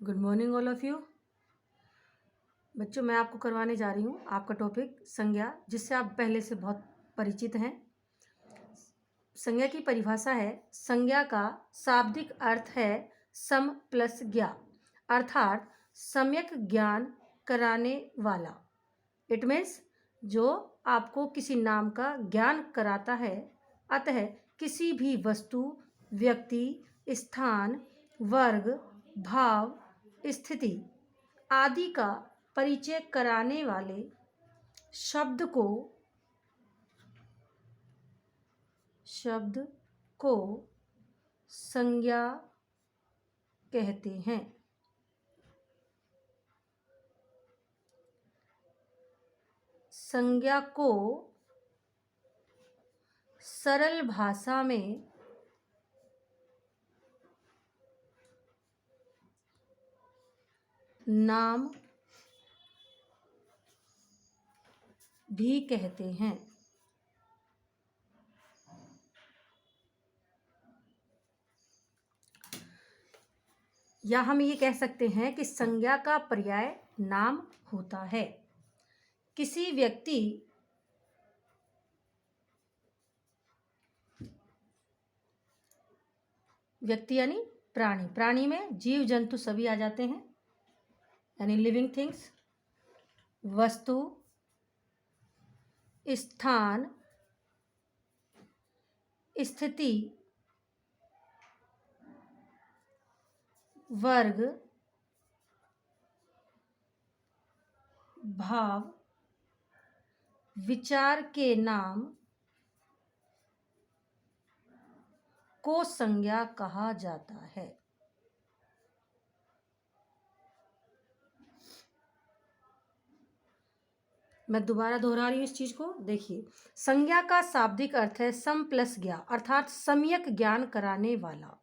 Good morning all of you. बच्चों, मैं आपको करवाने जा रही हूँ आपका टॉपिक संज्ञा, जिससे आप पहले से बहुत परिचित हैं। संज्ञा की परिभाषा है, संज्ञा का शाब्दिक अर्थ है सम प्लस ज्ञा, अर्थात सम्यक ज्ञान कराने वाला। इट मीन्स जो आपको किसी नाम का ज्ञान कराता है। अतः किसी भी वस्तु, व्यक्ति, स्थान, वर्ग, भाव, स्थिति आदि का परिचय कराने वाले शब्द को संज्ञा कहते हैं। संज्ञा को सरल भाषा में नाम भी कहते हैं। या हम ये कह सकते हैं कि संज्ञा का पर्याय नाम होता है। किसी व्यक्ति यानी प्राणी में जीव जंतु सभी आ जाते हैं, यानी लिविंग थिंग्स। वस्तु, स्थान, स्थिति, वर्ग, भाव, विचार के नाम को संज्ञा कहा जाता है। मैं दोबारा दोहरा रही हूँ इस चीज को। देखिए, संज्ञा का शाब्दिक अर्थ है सम प्लस ज्ञा, अर्थात सम्यक ज्ञान कराने वाला।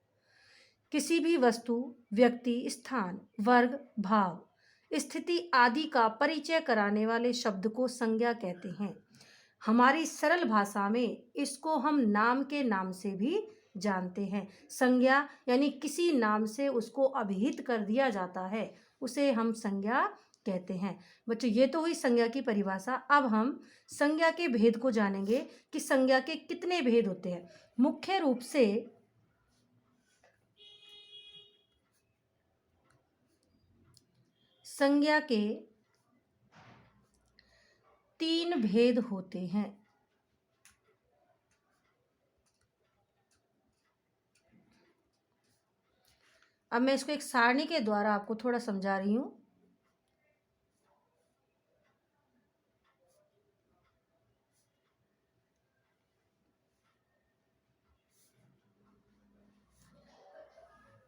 किसी भी वस्तु, व्यक्ति, स्थान, वर्ग, भाव, स्थिति आदि का परिचय कराने वाले शब्द को संज्ञा कहते हैं। हमारी सरल भाषा में इसको हम नाम के नाम से भी जानते हैं। संज्ञा यानी किसी नाम से उसको अभिहित कर दिया जाता है, उसे हम संज्ञा कहते हैं। बच्चों, ये तो हुई संज्ञा की परिभाषा। अब हम संज्ञा के भेद को जानेंगे कि संज्ञा के कितने भेद होते हैं। मुख्य रूप से संज्ञा के 3 भेद होते हैं। अब मैं इसको एक सारणी के द्वारा आपको थोड़ा समझा रही हूं।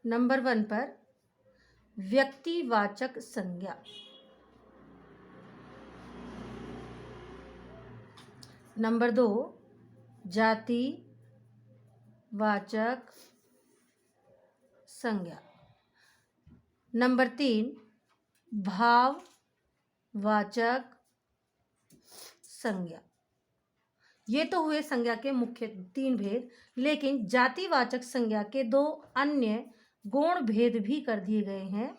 नंबर 1 पर व्यक्तिवाचक संज्ञा। नंबर 2 जातिवाचक संज्ञा। नंबर 3 भाववाचक संज्ञा। ये तो हुए संज्ञा के मुख्य 3 भेद, लेकिन जातिवाचक संज्ञा के 2 अन्य गौण भेद भी कर दिए गए हैं।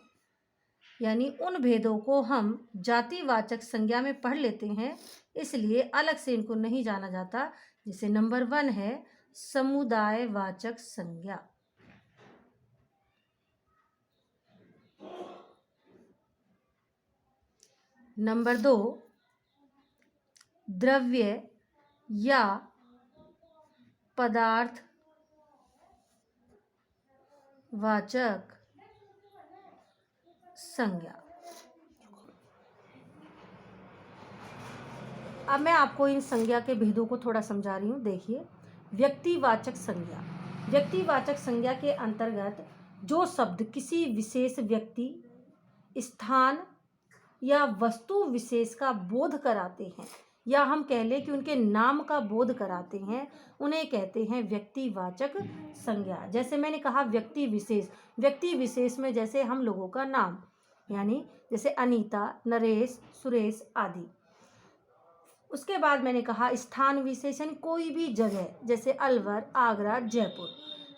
यानी उन भेदों को हम जातिवाचक संज्ञा में पढ़ लेते हैं, इसलिए अलग से इनको नहीं जाना जाता। जैसे नंबर 1 है समुदायवाचक संज्ञा। नंबर 2 द्रव्य या पदार्थ वाचक संज्ञा। अब मैं आपको इन संज्ञा के भेदों को थोड़ा समझा रही हूँ। देखिए, व्यक्तिवाचक संज्ञा। व्यक्तिवाचक संज्ञा के अंतर्गत जो शब्द किसी विशेष व्यक्ति, स्थान या वस्तु विशेष का बोध कराते हैं, या हम कह लें कि उनके नाम का बोध कराते हैं, उन्हें कहते हैं व्यक्तिवाचक संज्ञा। जैसे मैंने कहा व्यक्ति विशेष। व्यक्ति विशेष में जैसे हम लोगों का नाम, यानी जैसे अनीता, नरेश, सुरेश आदि। उसके बाद मैंने कहा स्थान विशेषण, कोई भी जगह, जैसे अलवर, आगरा, जयपुर।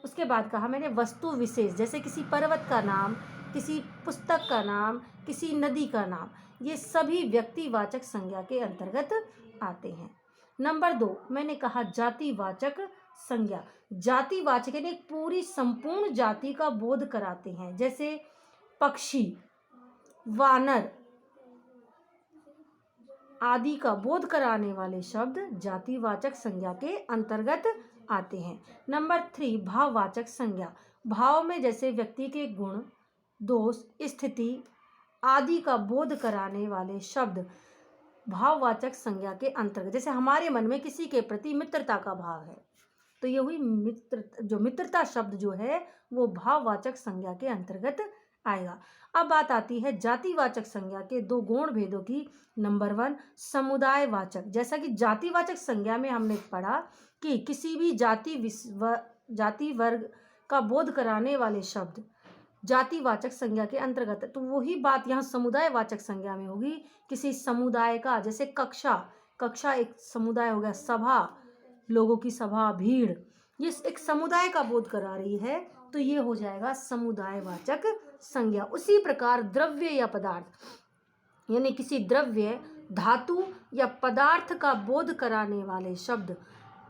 उसके बाद कहा मैंने वस्तु विशेष, जैसे किसी पर्वत का नाम, किसी पुस्तक का नाम, किसी नदी का नाम, ये सभी व्यक्तिवाचक संज्ञा के अंतर्गत आते हैं। नंबर 2 मैंने कहा जातिवाचक संज्ञा। जातिवाचक यानी एक पूरी संपूर्ण जाति का बोध कराते हैं, जैसे पक्षी, वानर आदि का बोध कराने वाले शब्द जातिवाचक संज्ञा के अंतर्गत आते हैं। नंबर 3 भाववाचक संज्ञा। भाव में जैसे व्यक्ति के गुण, दोष, स्थिति आदि का बोध कराने वाले शब्द भाववाचक संज्ञा के अंतर्गत, जैसे हमारे मन में किसी के प्रति मित्रता का भाव है, तो ये हुई मित्रता शब्द जो है वो भाववाचक संज्ञा के अंतर्गत आएगा। अब बात आती है जातिवाचक संज्ञा के 2 गौण भेदों की। नंबर 1 समुदायवाचक। जैसा कि जातिवाचक संज्ञा में हमने पढ़ा कि किसी भी जाति वर्ग का बोध कराने वाले शब्द जातिवाचक संज्ञा के अंतर्गत, तो वही बात यहाँ समुदायवाचक संज्ञा में होगी। किसी समुदाय का, जैसे कक्षा एक समुदाय हो गया, सभा लोगों की सभा, भीड़, ये एक समुदाय का बोध करा रही है, तो ये हो जाएगा समुदायवाचक संज्ञा। उसी प्रकार द्रव्य या पदार्थ, यानी किसी द्रव्य, धातु या पदार्थ का बोध कराने वाले शब्द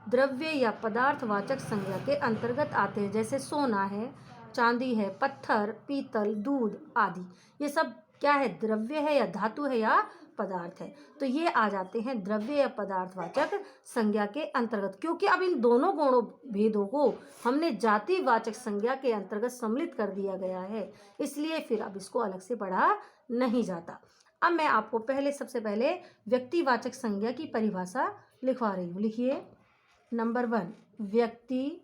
द्रव्य या पदार्थवाचक संज्ञा के अंतर्गत आते हैं, जैसे सोना है, चांदी है, पत्थर, पीतल, दूध आदि। ये सब क्या है? द्रव्य है या धातु है या पदार्थ है, तो ये आ जाते हैं द्रव्य या पदार्थवाचक संज्ञा के अंतर्गत। क्योंकि अब इन दोनों गौण भेदों को हमने जातिवाचक संज्ञा के अंतर्गत सम्मिलित कर दिया गया है, इसलिए फिर अब इसको अलग से पढ़ा नहीं जाता। अब मैं आपको सबसे पहले व्यक्तिवाचक संज्ञा की परिभाषा लिखवा रही हूँ। लिखिए। नंबर 1 व्यक्ति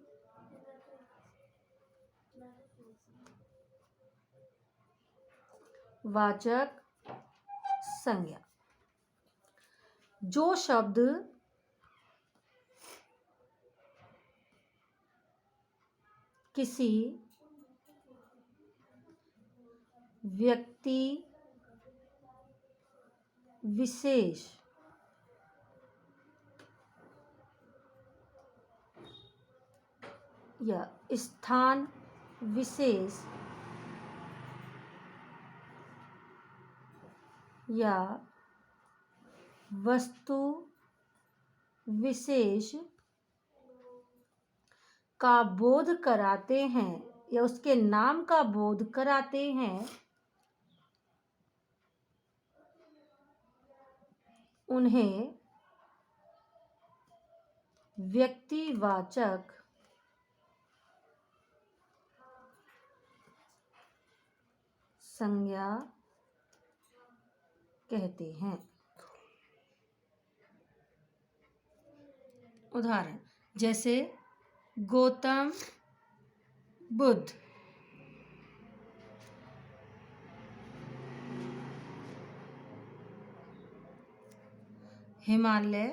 वाचक संज्ञा। जो शब्द किसी व्यक्ति विशेष या स्थान विशेष या वस्तु विशेष का बोध कराते हैं या उसके नाम का बोध कराते हैं, उन्हें व्यक्तिवाचक संज्ञा कहते हैं। उदाहरण जैसे गौतम बुद्ध, हिमालय,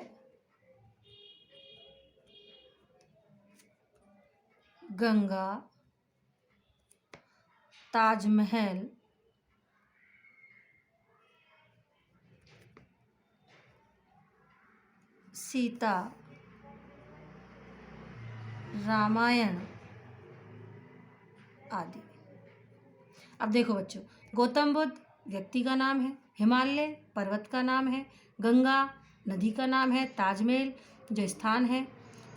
गंगा, ताजमहल, सीता, रामायण आदि। अब देखो बच्चों, गौतम बुद्ध व्यक्ति का नाम है, हिमालय पर्वत का नाम है, गंगा नदी का नाम है, ताजमहल जो स्थान है,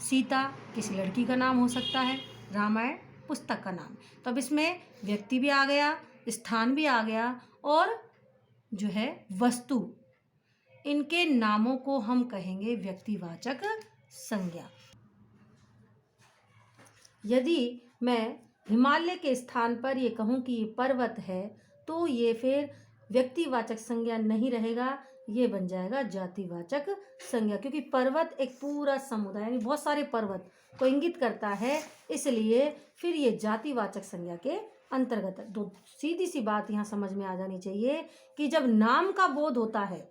सीता किसी लड़की का नाम हो सकता है, रामायण पुस्तक का नाम। तो अब इसमें व्यक्ति भी आ गया, स्थान भी आ गया, और जो है वस्तु, इनके नामों को हम कहेंगे व्यक्तिवाचक संज्ञा। यदि मैं हिमालय के स्थान पर ये कहूँ कि ये पर्वत है, तो ये फिर व्यक्तिवाचक संज्ञा नहीं रहेगा, ये बन जाएगा जातिवाचक संज्ञा, क्योंकि पर्वत एक पूरा समुदाय यानी बहुत सारे पर्वत को इंगित करता है, इसलिए फिर ये जातिवाचक संज्ञा के अंतर्गत है। तो सीधी सी बात यहाँ समझ में आ जानी चाहिए कि जब नाम का बोध होता है,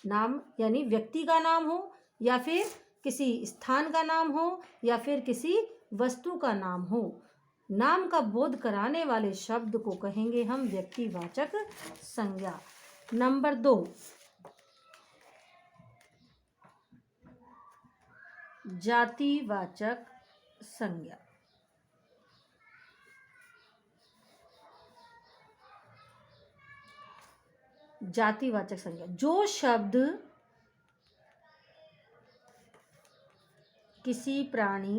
नाम यानी व्यक्ति का नाम हो या फिर किसी स्थान का नाम हो या फिर किसी वस्तु का नाम हो, नाम का बोध कराने वाले शब्द को कहेंगे हम व्यक्तिवाचक संज्ञा। नंबर 2 जातिवाचक संज्ञा। जातिवाचक संज्ञा, जो शब्द किसी प्राणी,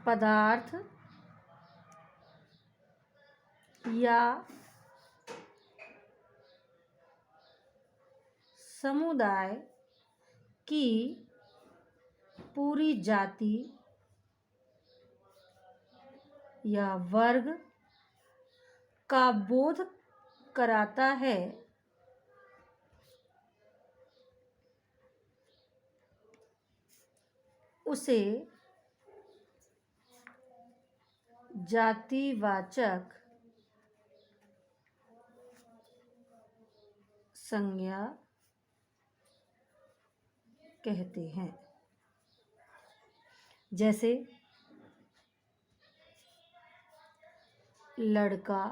पदार्थ या समुदाय की पूरी जाति या वर्ग का बोध कराता है, उसे जातिवाचक संज्ञा कहते हैं। जैसे लड़का,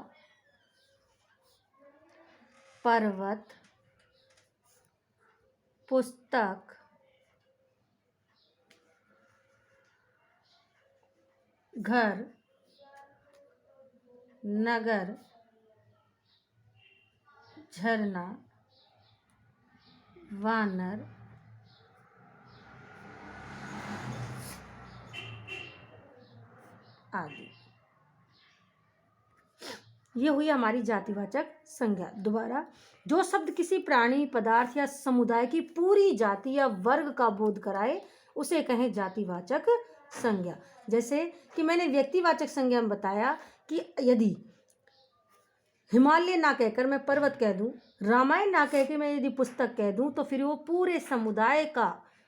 पर्वत, पुस्तक, घर, नगर, झरना, वानर, आदि। ये हुई हमारी जातिवाचक संज्ञा। दोबारा, जो शब्द किसी प्राणी, पदार्थ या समुदाय की पूरी जाति या वर्ग का बोध कराए, उसे कहें जातिवाचक संज्ञा। जैसे कि मैंने व्यक्तिवाचक संज्ञा में बताया कि यदि हिमालय ना कहकर मैं पर्वत कह दूं, रामायण ना कह के मैं यदि पुस्तक कह दूं, तो फिर वो पूरे समुदाय का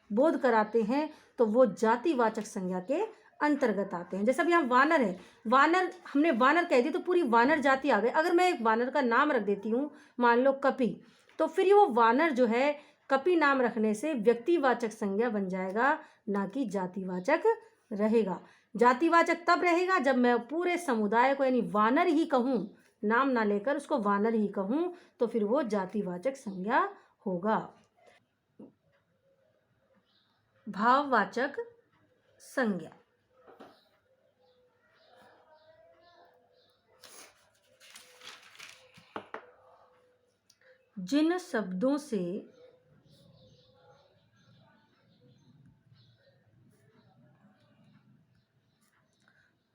बोध कराते हैं, तो वो जातिवाचक संज्ञा के अंतर्गत आते हैं। जैसे अब यहाँ वानर है, वानर हमने वानर कह दी तो पूरी वानर जाति आ गई। अगर मैं एक वानर का नाम रख देती हूँ, मान लो कपि, तो फिर वो वानर जो है कपि नाम रखने से व्यक्तिवाचक संज्ञा बन जाएगा, ना कि जातिवाचक रहेगा। जातिवाचक तब रहेगा जब मैं पूरे समुदाय को यानी वानर ही कहूँ, नाम ना लेकर उसको वानर ही कहूँ, तो फिर वो जातिवाचक संज्ञा होगा। भाववाचक संज्ञा, जिन शब्दों से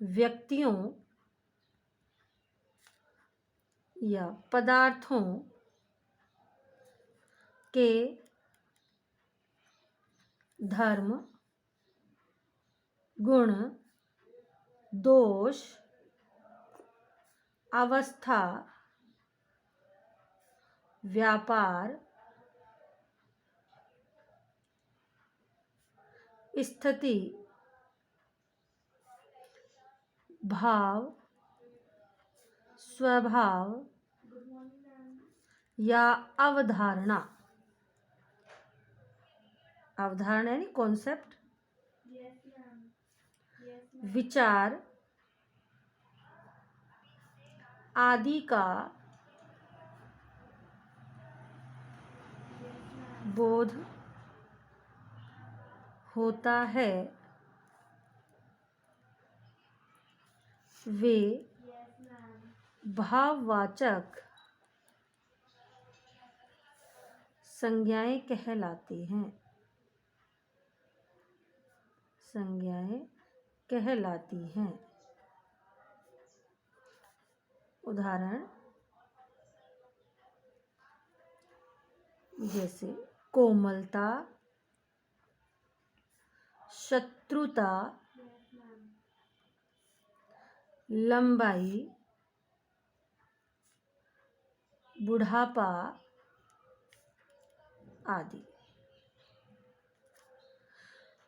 व्यक्तियों या पदार्थों के धर्म, गुण, दोष, अवस्था, व्यापार, स्थिति, भाव, स्वभाव या अवधारणा, अवधारणा यानी कॉन्सेप्ट, विचार आदि का बोध होता है, वे भाववाचक संज्ञाएं कहलाती हैं, संज्ञाएं कहलाती हैं। उदाहरण जैसे कोमलता, शत्रुता, लंबाई, बुढ़ापा आदि।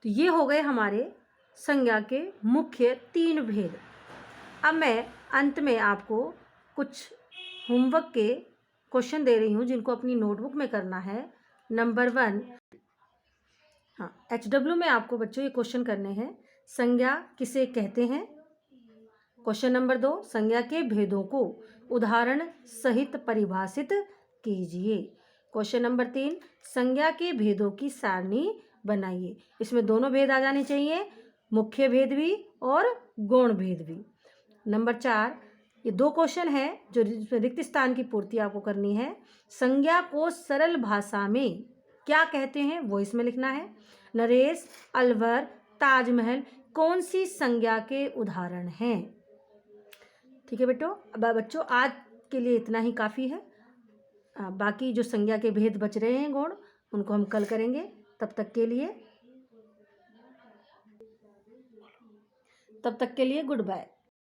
तो ये हो गए हमारे संज्ञा के मुख्य 3 भेद। अब मैं अंत में आपको कुछ होमवर्क के क्वेश्चन दे रही हूँ, जिनको अपनी नोटबुक में करना है। नंबर 1, हाँ, HW में आपको बच्चों ये क्वेश्चन करने हैं। संज्ञा किसे कहते हैं? क्वेश्चन नंबर 2, संज्ञा के भेदों को उदाहरण सहित परिभाषित कीजिए। क्वेश्चन नंबर 3, संज्ञा के भेदों की सारणी बनाइए। इसमें दोनों भेद आ जाने चाहिए, मुख्य भेद भी और गौण भेद भी। नंबर 4, ये 2 क्वेश्चन है जो रिक्त स्थान की पूर्ति आपको करनी है। संज्ञा को सरल भाषा में क्या कहते हैं वो इसमें लिखना है। नरेश, अलवर, ताजमहल कौन सी संज्ञा के उदाहरण हैं? ठीक है बच्चों, आज के लिए इतना ही काफ़ी है। बाकी जो संज्ञा के भेद बच रहे हैं गुण, उनको हम कल करेंगे। तब तक के लिए गुड बाय।